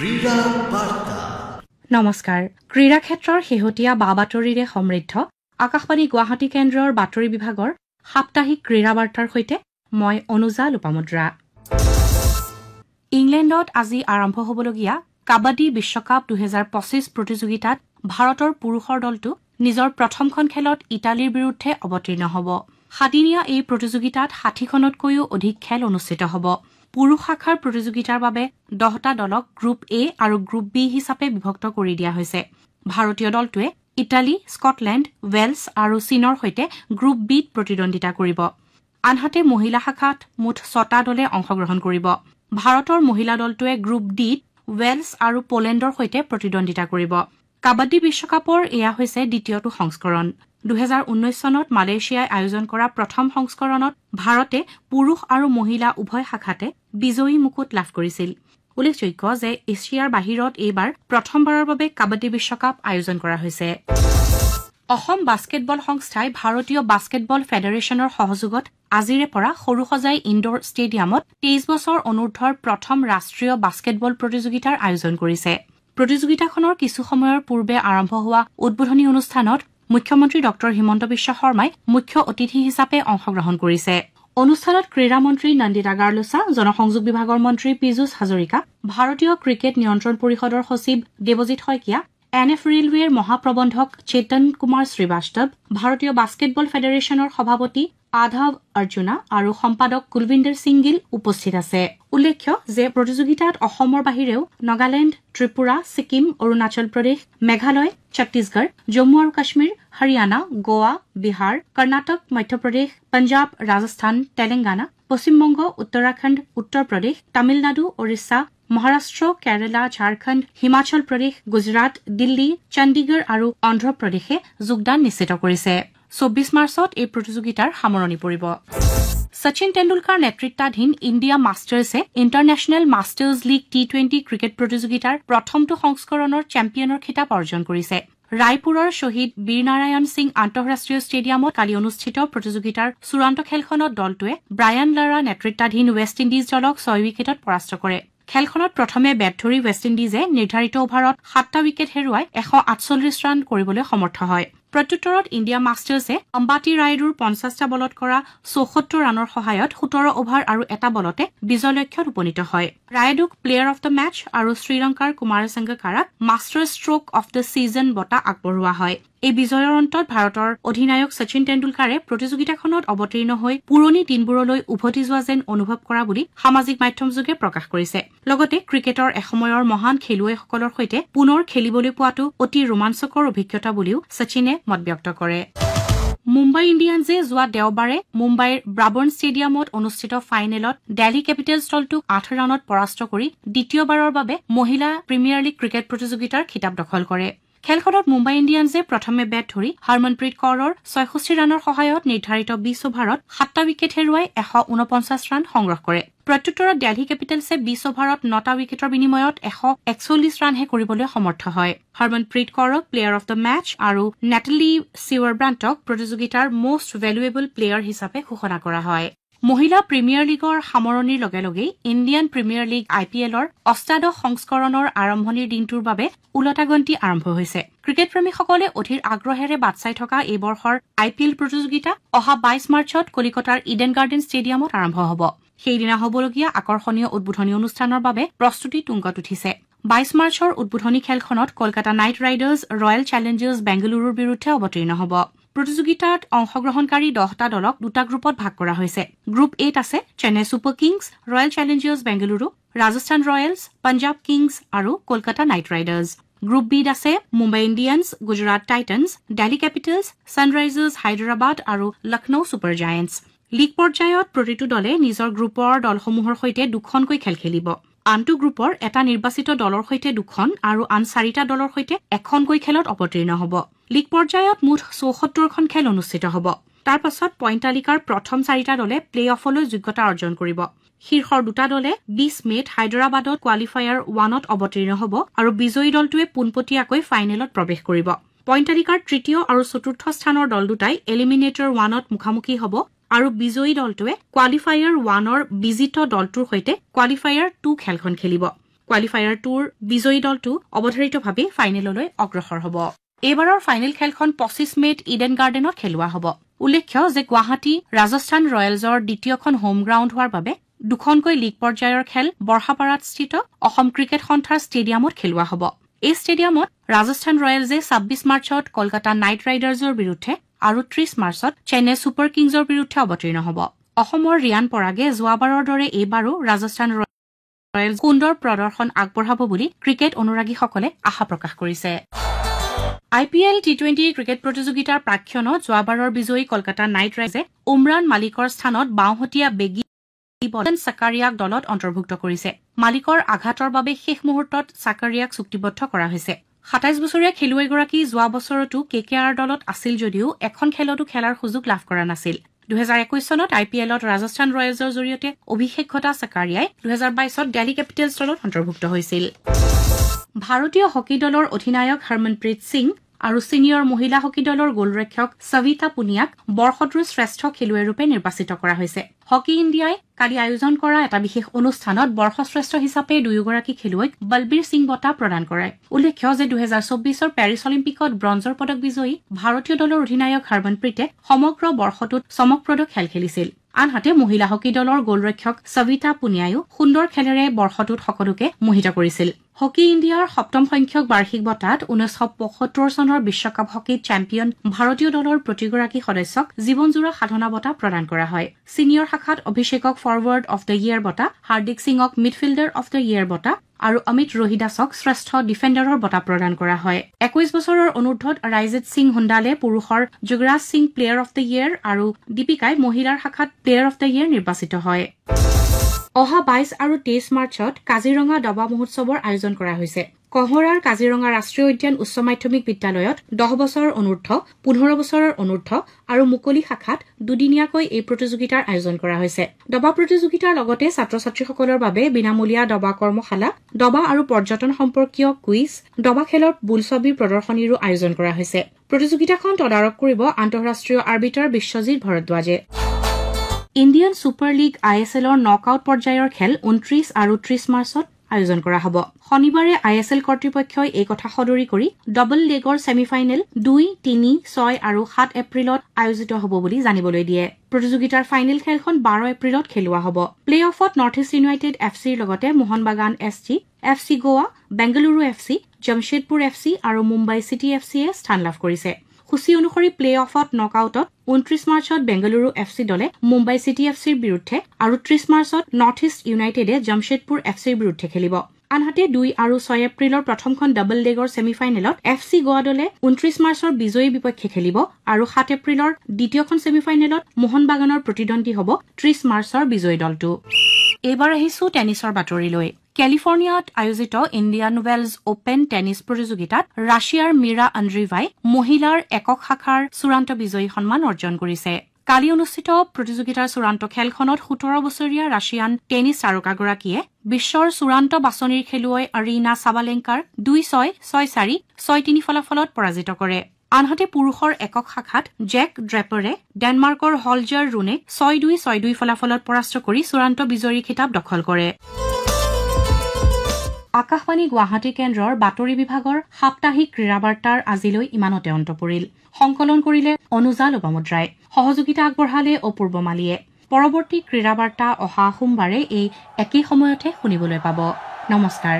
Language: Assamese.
ক্ৰীড়া বাৰ্তা নমস্কাৰ ক্ৰীড়া ক্ষেত্ৰৰ শেহতীয়া বাতৰিৰে সমৃদ্ধ আকাশবাণী গুৱাহাটী কেন্দ্ৰৰ বাতৰি বিভাগৰ সাপ্তাহিক ক্ৰীড়া বাৰ্তাৰ সৈতে মই অনুজা লোপামুদ্ৰা ইংলেণ্ডত আজি আৰম্ভ হ'বলগীয়া কাবাডী বিশ্বকাপ 2025 প্ৰতিযোগিতাত ভাৰতৰ পুৰুষৰ দলটো নিজৰ প্ৰথমখন খেলত ইটালীৰ বিৰুদ্ধে অৱতীৰ্ণ হ'ব সাদিনীয়া এই প্ৰতিযোগিতাত 60খনতকৈও অধিক খেল অনুষ্ঠিত হ'ব পুৰুষ শাখাৰ প্ৰতিযোগিতাৰ বাবে 10টা দলক গ্ৰুপ এ আৰু গ্ৰুপ বি হিচাপে বিভক্ত কৰি দিয়া হৈছে ভাৰতীয় দলটোৱে ইটালী স্কটলেণ্ড ৱেলছ আৰু চীনৰ সৈতে গ্ৰুপ বিত প্ৰতিদ্বন্দ্বিতা কৰিব আনহাতে মহিলা শাখাত মুঠ 6টা দলে অংশগ্ৰহণ কৰিব ভাৰতৰ মহিলা দলটোৱে গ্ৰুপ ডিত ৱেলছ আৰু পোলেণ্ডৰ সৈতে প্ৰতিদ্বন্দ্বিতা কৰিব কাবাডী বিশ্বকাপৰ এয়া হৈছে দ্বিতীয়টো সংস্কৰণ 2019 চনত মালয়েছিয়াই আয়োজন কৰা প্ৰথম সংস্কৰণত ভাৰতে পুৰুষ আৰু মহিলা উভয় শাখাতে বিজয়ী মুকুট লাভ কৰিছিল উল্লেখযোগ্য যে এছিয়াৰ বাহিৰত এইবাৰ প্ৰথমবাৰৰ বাবে কাবাডী বিশ্বকাপ আয়োজন কৰা হৈছে অসম বাস্কেটবল সংস্থাই ভাৰতীয় বাস্কেটবল ফেডাৰেশ্যনৰ সহযোগত আজিৰে পৰা সৰুসজাই ইনডোৰ ষ্টেডিয়ামত 23 বছৰ অনুৰ্ধৰ প্ৰথম ৰাষ্ট্ৰীয় বাস্কেটবল প্ৰতিযোগিতাৰ আয়োজন কৰিছে প্ৰতিযোগিতাখনৰ কিছু সময়ৰ পূৰ্বে আৰম্ভ হোৱা উদ্বোধনী অনুষ্ঠানত মুখ্যমন্ত্ৰী ডক্টৰ হিমন্ত বিশ্ব শৰ্মাই মুখ্য অতিথি হিচাপে অংশগ্ৰহণ কৰিছে অনুষ্ঠানত ক্ৰীড়া মন্ত্ৰী নন্দিতা গাৰ্লছা জনসংযোগ বিভাগৰ মন্ত্ৰী পীযুষ হাজৰিকা ভাৰতীয় ক্ৰিকেট নিয়ন্ত্ৰণ পৰিষদৰ সচিব দেৱজিৎ শইকীয়া এনএফ ৰেলৱেৰ মহাপ্ৰবন্ধক চেতন কুমাৰ শ্ৰীবাস্তৱ ভাৰতীয় বাস্কেটবল ফেডাৰেশ্যনৰ সভাপতি আধৱ অৰ্জুনা আৰু সম্পাদক কুলবিন্দৰ সিং গিল উপস্থিত আছে উল্লেখ্য যে প্ৰতিযোগিতাত অসমৰ বাহিৰেও নগালেণ্ড ত্ৰিপুৰা ছিকিম অৰুণাচল প্ৰদেশ মেঘালয় ছত্তীশগড় জম্মু আৰু কাশ্মীৰ হাৰিয়ানা গোৱা বিহাৰ কৰ্ণাটক মধ্যপ্ৰদেশ পঞ্জাব ৰাজস্থান তেলেংগানা পশ্চিমবংগ উত্তৰাখণ্ড উত্তৰ প্ৰদেশ তামিলনাডু ওড়িশা মহাৰাষ্ট্ৰ কেৰালা ঝাৰখণ্ড হিমাচল প্ৰদেশ গুজৰাট দিল্লী চণ্ডীগড় আৰু অন্ধ্ৰ প্ৰদেশে যোগদান নিশ্চিত কৰিছে 24 মাৰ্চত এই প্ৰতিযোগিতাৰ সামৰণি পৰিব সচিন তেণ্ডুলকাৰ নেতৃত্বাধীন ইণ্ডিয়া মাষ্টাৰ্ছে ইণ্টাৰনেশ্যনেল মাষ্টাৰ্ছ লীগ টি20 ক্ৰিকেট প্ৰতিযোগিতাৰ প্ৰথমটো সংস্কৰণৰ চেম্পিয়নৰ খিতাপ অৰ্জন কৰিছে ৰায়পুৰৰ শ্বহীদ বীৰনাৰায়ণ সিং আন্তঃৰাষ্ট্ৰীয় ষ্টেডিয়ামত কালি অনুষ্ঠিত প্ৰতিযোগিতাৰ চূড়ান্ত খেলখনত দলটোৱে ব্ৰায়ান লাৰা নেতৃত্বাধীন ৱেষ্ট ইণ্ডিজ দলক 6 উইকেটত পৰাস্ত কৰে খেলখনত প্ৰথমে বেট ধৰি ৱেষ্ট ইণ্ডিজে নিৰ্ধাৰিত অভাৰত 7টা উইকেট হেৰুৱাই 148 ৰান কৰিবলৈ সমৰ্থ হয় প্ৰত্যুত্তৰত ইণ্ডিয়া মাষ্টাৰ্ছে অম্বাতি ৰায়ুডুৰ 50টা বলত কৰা 74 ৰানৰ সহায়ত 17 অভাৰ আৰু এটা বলতে বিজয় লক্ষ্যত উপনীত হয় ৰায়ুডুক প্লেয়াৰ অফ দ্য মেচ আৰু শ্ৰীলংকাৰ কুমাৰ সংগকাৰাক master stroke of the season বঁটা আগবঢ়োৱা হয় এই বিজয়ৰ অন্তত ভাৰতৰ অধিনায়ক সচিন তেণ্ডুলকাৰে প্ৰতিযোগিতাখনত অৱতীৰ্ণ হৈ পুৰণি দিনবোৰলৈ উভতি যোৱা যেন অনুভৱ কৰা বুলি সামাজিক মাধ্যমযোগে প্ৰকাশ কৰিছে লগতে ক্ৰিকেটৰ এসময়ৰ মহান খেলুৱৈসকলৰ সৈতে পুনৰ খেলিবলৈ পোৱাটো অতি ৰোমাঞ্চকৰ অভিজ্ঞতা বুলিও সচিনে মত ব্যক্ত কৰে মুম্বাই ইণ্ডিয়ানছে যোৱা দেওবাৰে মুম্বাইৰ ব্ৰাবৰ্ণ ষ্টেডিয়ামত অনুষ্ঠিত ফাইনেলত দিল্লী কেপিটেলছ দলটোক 8 ৰানত পৰাস্ত কৰি দ্বিতীয়বাৰৰ বাবে মহিলা প্ৰিমিয়াৰ লীগ ক্ৰিকেট প্ৰতিযোগিতাৰ খিতাপ দখল কৰে খেলখনত মুম্বাই ইণ্ডিয়ানছে প্ৰথমে বেট ধৰি হৰমনপ্ৰীত কৌৰৰ 66 ৰানৰ সহায়ত নিৰ্ধাৰিত 20 অভাৰত 7টা উইকেট হেৰুৱাই 149 ৰান সংগ্ৰহ কৰে প্ৰত্যুত্তৰত দিল্লী কেপিটেলছে 20 অভাৰত 9টা উইকেটৰ বিনিময়ত 141 ৰানহে কৰিবলৈ সমৰ্থ হয় হৰমনপ্ৰীত কৌৰক প্লেয়াৰ অফ দ্য মেচ আৰু নেটালি চিৱাৰব্ৰাণ্টক প্ৰতিযোগিতাৰ মষ্ট ভেলুৱেবল প্লেয়াৰ হিচাপে ঘোষণা কৰা হয় মহিলা প্ৰিমিয়াৰ লীগৰ সামৰণিৰ লগে লগে ইণ্ডিয়ান প্ৰিমিয়াৰ লীগ IPLৰ অষ্টাদশ সংস্কৰণৰ আৰম্ভণিৰ দিনটোৰ বাবে উলটাগন্তি আৰম্ভ হৈছে ক্ৰিকেট প্ৰেমীসকলে অধীৰ আগ্ৰহেৰে বাট চাই থকা এই বৰ্ষৰ IPL প্ৰতিযোগিতা অহা 22 মাৰ্চত কলিকতাৰ ইডেন গাৰ্ডেন ষ্টেডিয়ামত আৰম্ভ হ'ব সেইদিনা হ'বলগীয়া আকৰ্ষণীয় উদ্বোধনী অনুষ্ঠানৰ বাবে প্ৰস্তুতি তুংগত উঠিছে 22 মাৰ্চৰ উদ্বোধনী খেলখনত Kolkata night riders royal Challengers বেংগালুৰুৰ বিৰুদ্ধে অৱতীৰ্ণ হ'ব প্ৰতিযোগিতাত অংশগ্ৰহণকাৰী 10টা দলক দুটা গ্ৰুপত ভাগ কৰা হৈছে গ্ৰুপ এত আছে Chennai super Kings royal Challengers Bengaluru Rajasthan Royals Punjab Kings আৰু কলকাতা নাইট ৰাইডাৰ্ছ গ্ৰুপ বিত আছে Mumbai Indians Gujarat Titans Delhi capitals Sunrisers Hyderabad আৰু লক্ষ্ণৌ ছুপাৰ জায়েণ্টছ লীগ পৰ্যায়ত প্ৰতিটো দলে নিজৰ গ্ৰুপৰ দলসমূহৰ সৈতে দুখনকৈ খেল খেলিব আনটো গ্ৰুপৰ এটা নিৰ্বাচিত দলৰ সৈতে দুখন আৰু আন 4টা দলৰ সৈতে এখনকৈ খেলত অৱতীৰ্ণ হ'ব লীগ পৰ্যায়ত মুঠ 74খন খেল অনুষ্ঠিত হ'ব তাৰ পাছত পইণ্ট তালিকাৰ প্ৰথম 4টা দলে প্লে অফলৈ যোগ্যতা অৰ্জন কৰিব শীৰ্ষৰ 2টা দলে 20 মেত হায়দৰাবাদত কোৱালিফায়াৰ 1ত অৱতীৰ্ণ হ'ব আৰু বিজয়ী দলটোৱে পোনপটীয়াকৈ ফাইনেলত প্ৰৱেশ কৰিব পইণ্ট তালিকাৰ তৃতীয় আৰু চতুৰ্থ স্থানৰ দল দুটাই এলিমিনেটৰ 1ত মুখামুখি হ'ব আৰু বিজয়ী দলটোৱে কোৱালিফায়াৰ 1ৰ বিজিত দলটোৰ সৈতে কোৱালিফায়াৰ 2 খেলখন খেলিব কোৱালিফায়াৰ টুৰ বিজয়ী দলটো অৱধাৰিতভাৱে ফাইনেললৈ অগ্ৰসৰ হ'ব। এইবাৰৰ ফাইনেল খেলখন 25 মেত ইডেন গাৰ্ডেনত খেলোৱা হ'ব। উল্লেখ্য যে গুৱাহাটী ৰাজস্থান ৰয়েলছৰ দ্বিতীয়খন হোম গ্ৰাউণ্ড হোৱাৰ বাবে দুখনকৈ লীগ পৰ্যায়ৰ খেল বৰ্ষাপাৰাত স্থিত অসম ক্ৰিকেট সন্থাৰ ষ্টেডিয়ামত খেলোৱা হ'ব। এই ষ্টেডিয়ামত ৰাজস্থান ৰয়েলছে 26 মাৰ্চত কলকাতা নাইট ৰাইডাৰ্ছৰ বিৰুদ্ধে আৰু 30 মাৰ্চত চেন্নাই ছুপাৰ কিংছৰ বিৰুদ্ধে অৱতীৰ্ণ হ'ব। অসমৰ ৰিয়ান পৰাগে যোৱাবাৰৰ দৰে এইবাৰো ৰাজস্থান ৰয়েলছ সুন্দৰ প্ৰদৰ্শন আগবঢ়াব বুলি ক্ৰিকেট অনুৰাগীসকলে আশা প্ৰকাশ কৰিছে। IPL T20 ক্ৰিকেট প্ৰতিযোগিতাৰ প্ৰাক্ষণত যোৱাবাৰৰ বিজয়ী কলকাতা নাইট ৰাইডাৰ্ছে উমৰান মালিকৰ স্থানত বাওঁহতীয়া বেগী বলেন সাকাৰিয়াক দলত অন্তৰ্ভুক্ত কৰিছে। মালিকৰ আঘাতৰ বাবে শেষ মুহূৰ্তত সাকাৰিয়াক চুক্তিবদ্ধ কৰা হৈছে। 27 বছৰীয়া খেলুৱৈগৰাকী যোৱা বছৰতো KKR দলত আছিল যদিও এখন খেলতো খেলাৰ সুযোগ লাভ কৰা নাছিল। 2021 চনত IPLত ৰাজস্থান ৰয়েলছৰ জৰিয়তে অভিষেক ঘটা সাকাৰিয়াই 2022ত দিল্লী কেপিটেলছ দলত অন্তৰ্ভুক্ত হৈছিল। ভাৰতীয় হকী দলৰ অধিনায়ক হৰমনপ্ৰীত সিং আৰু ছিনিয়ৰ মহিলা হকী দলৰ গোলৰক্ষক সবিতা পুনিয়াক বৰ্ষটোৰ শ্ৰেষ্ঠ খেলুৱৈৰূপে নিৰ্বাচিত কৰা হৈছে। হকী ইণ্ডিয়াই কালি আয়োজন কৰা এটা বিশেষ অনুষ্ঠানত বৰ্ষশ্ৰেষ্ঠ হিচাপে দুয়োগৰাকী খেলুৱৈক বলবীৰ সিং বঁটা প্ৰদান কৰে। উল্লেখ্য যে 2024 পেৰিছ অলিম্পিকত ব্ৰঞ্জৰ পদক বিজয়ী ভাৰতীয় দলৰ অধিনায়ক হৰমনপ্ৰীতে সমগ্ৰ বৰ্ষটোত চমকপ্ৰদ খেল খেলিছিল। আনহাতে মহিলা হকী দলৰ গোলৰক্ষক সবিতা পুনিয়ায়ো সুন্দৰ খেলেৰে বৰ্ষটোত সকলোকে মোহিত কৰিছিল। হকী ইণ্ডিয়াৰ 7ম সংখ্যক বাৰ্ষিক বঁটাত 1975 চনৰ বিশ্বকাপ হকীত চেম্পিয়ন ভাৰতীয় দলৰ প্ৰতিগৰাকী সদস্যক জীৱনজোৰা সাধনা বঁটা প্ৰদান কৰা হয়। ছিনিয়ৰ শাখাত অভিষেকক ফৰৱাৰ্ড অফ দ্য ইয়েৰ বঁটা, হাৰ্দিক সিঙক মিডফিল্ডাৰ অফ দ্য ইয়েৰ বঁটা আৰু অমিত ৰোহিদাসক শ্ৰেষ্ঠ ডিফেণ্ডাৰৰ বঁটা প্ৰদান কৰা হয়। 21 বছৰৰ অনুৰ্ধত ৰাইজিত সিং হুণ্ডালে পুৰুষৰ Yuvraj Singh player of the year আৰু দীপিকাই মহিলাৰ শাখাত প্লেয়াৰ অফ দ্য ইয়েৰ নিৰ্বাচিত হয়। অহা 22 আৰু 23 মাৰ্চত কাজিৰঙা দবা মহোৎসৱৰ আয়োজন কৰা হৈছে। কহৰাৰ কাজিৰঙা ৰাষ্ট্ৰীয় উদ্যান উচ্চ মাধ্যমিক বিদ্যালয়ত 10 বছৰৰ অনুৰ্ধ, 15 বছৰৰ অনুৰ্ধ আৰু মুকলি শাখাত দুদিনীয়াকৈ এই প্ৰতিযোগিতাৰ আয়োজন কৰা হৈছে। দবা প্ৰতিযোগিতাৰ লগতে ছাত্ৰ ছাত্ৰীসকলৰ বাবে বিনামূলীয়া দবা কৰ্মশালা, দবা আৰু পৰ্যটন সম্পৰ্কীয় কুইজ, দবা খেলৰ বোলছবিৰ প্ৰদৰ্শনীৰো আয়োজন কৰা হৈছে। প্ৰতিযোগিতাখন তদাৰক কৰিব আন্তঃৰাষ্ট্ৰীয় আৰ্বিটাৰ বিশ্বজিৎ ভৰদ্বাজে। ইণ্ডিয়ান ছুপাৰ লীগ ISLৰ নকআউট পৰ্যায়ৰ খেল 29 আৰু 30 মাৰ্চত আয়োজন কৰা হ'ব। শনিবাৰে ISL কৰ্তৃপক্ষই এই কথা সদৰি কৰি ডাবল লেগৰ ছেমিফাইনেল 2, 3, 6 আৰু 7 এপ্ৰিলত আয়োজিত হ'ব বুলি জানিবলৈ দিয়ে। প্ৰতিযোগিতাৰ ফাইনেল খেলখন 12 এপ্ৰিলত খেলোৱা হ'ব। প্লে অফত নৰ্থ ইষ্ট ইউনাইটেড FCৰ লগতে মোহনবাগান SC, FC গোৱা, বেংগালুৰু FC, জামশেদপুৰ FC আৰু মুম্বাই চিটি FCয়ে স্থান লাভ কৰিছে। সূচী অনুসৰি প্লে অফত নকআউটত 29 মাৰ্চত বেংগালুৰু FC দলে মুম্বাই চিটি FCৰ বিৰুদ্ধে আৰু 30 মাৰ্চত নৰ্থ ইষ্ট ইউনাইটেডে জামশেদপুৰ FCৰ বিৰুদ্ধে খেলিব। আনহাতে 2 আৰু 6 এপ্ৰিলৰ প্ৰথমখন ডাবল লেগৰ ছেমিফাইনেলত FC গোৱা দলে 29 মাৰ্চৰ বিজয়ী বিপক্ষে খেলিব আৰু 7 এপ্ৰিলৰ দ্বিতীয়খন ছেমিফাইনেলত মোহনবাগানৰ প্ৰতিদ্বন্দ্বী হ'ব 30 মাৰ্চৰ বিজয়ী দলটো। এইবাৰ আহিছো টেনিছৰ বাতৰিলৈ। কেলিফৰ্ণিয়াত আয়োজিত ইণ্ডিয়ান ৱেলছ অপেন টেনিছ প্ৰতিযোগিতাত ৰাছিয়াৰ মীৰা আন্দ্ৰিভাই মহিলাৰ একক শাখাৰ চূড়ান্ত বিজয়ী সন্মান অৰ্জন কৰিছে। কালি অনুষ্ঠিত প্ৰতিযোগিতাৰ চূড়ান্ত খেলখনত 17 বছৰীয়া ৰাছিয়ান টেনিছ তাৰকাগৰাকীয়ে বিশ্বৰ চূড়ান্ত বাছনিৰ খেলুৱৈ আৰিনা সাবালেংকাৰ 2-6, 6-4, 6-3 ফলাফলত পৰাজিত কৰে। আনহাতে পুৰুষৰ একক শাখাত জেক ড্ৰেপাৰে ডেনমাৰ্কৰ হলজাৰ ৰুনেক 6-2, 6-2 ফলাফলত পৰাস্ত কৰি চূড়ান্ত বিজয়ী খিতাপ দখল কৰে। আকাশবাণী গুৱাহাটী কেন্দ্ৰৰ বাতৰি বিভাগৰ সাপ্তাহিক ক্ৰীড়াবাৰ্তাৰ আজিলৈ ইমানতে অন্ত পৰিল। সংকলন কৰিলে অনুজা লোপামুদ্ৰাই, সহযোগিতা আগবঢ়ালে অপূৰ্ব মালিয়ে। পৰৱৰ্তী ক্ৰীড়াবাৰ্তা অহা সোমবাৰে এই একেই সময়তে শুনিবলৈ পাব। নমস্কাৰ।